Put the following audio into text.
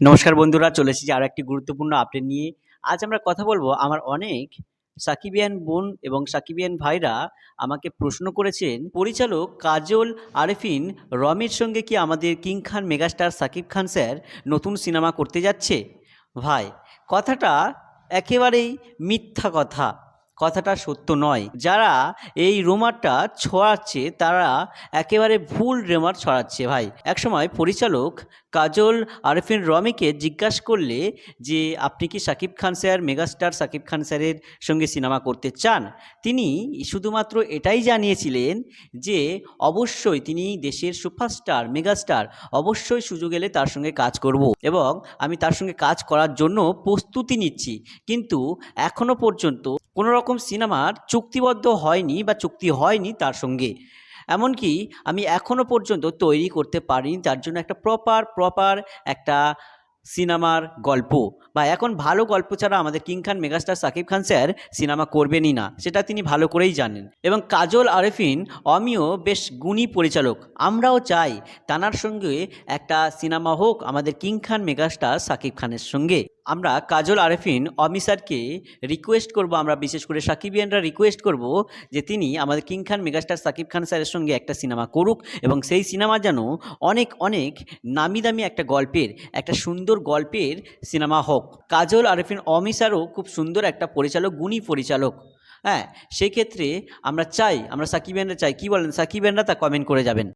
নমস্কার বন্ধুরা, চলে এসেছি আরো একটি গুরুত্বপূর্ণ আপডেট নিয়ে। আজ আমরা কথা বলবো আমার অনেক সাকিবিয়ান বোন এবং সাকিবিয়ান ভাইরা আমাকে প্রশ্ন করেছেন, পরিচালক কাজল আরেফিন রমির সঙ্গে কি আমাদের কিং খান মেগাস্টার সাকিব খান স্যার নতুন সিনেমা করতে যাচ্ছে? ভাই, কথাটা একেবারেই মিথ্যা কথা। কথাটা সত্য নয়। যারা এই রুমারটা ছড়াচ্ছে তারা একেবারে ভুল রুমার ছড়াচ্ছে ভাই। একসময় পরিচালক কাজল আরেফিন রমিকে জিজ্ঞাসা করলে যে আপনি কি সাকিব খান স্যার, মেগাস্টার সাকিব খান স্যারের সঙ্গে সিনেমা করতে চান, তিনি শুধুমাত্র এটাই জানিয়েছিলেন যে অবশ্যই তিনি দেশের সুপারস্টার মেগাস্টার, অবশ্যই সুযোগ এলে তার সঙ্গে কাজ করব এবং আমি তার সঙ্গে কাজ করার জন্য প্রস্তুতি নিচ্ছি। কিন্তু এখনো পর্যন্ত কোনো রকম সিনেমার চুক্তিবদ্ধ হয়নি বা চুক্তি হয়নি তার সঙ্গে। এমনকি আমি এখনো পর্যন্ত তৈরি করতে পারিনি তার জন্য একটা প্রপার একটা সিনেমার গল্প, বা এখন ভালো গল্প ছাড়া আমাদের কিং খান megastar Shakib Khan sir cinema করবেনই না, সেটা তিনি ভালো করেই জানেন। এবং কাজল আরেফিন অমিও বেশ গুণী পরিচালক, আমরাও চাই তানার সঙ্গে একটা সিনেমা হোক আমাদের কিং খান মেগাস্টার সাকিব খানের সঙ্গে। আমরা কাজল আরেফিন অমি স্যারকে রিকোয়েস্ট করব, আমরা বিশেষ করে সাকিবিয়ানরা রিকোয়েস্ট করব যে তিনি আমাদের কিং খান মেগাস্টার সাকিব খান স্যারের সঙ্গে একটা সিনেমা করুক এবং সেই সিনেমা যেন অনেক অনেক নামি দামি একটা গল্পের, একটা সুন্দর গল্পের সিনেমা হোক। কাজল আরেফিন অমি স্যারও খুব সুন্দর একটা পরিচালক, গুণী পরিচালক। হ্যাঁ, সেই ক্ষেত্রে আমরা চাই, আমরা সাকিবিয়ানরা চাই। কি বলেন সাকিবিয়ানরা? তা কমেন্ট করে যাবেন।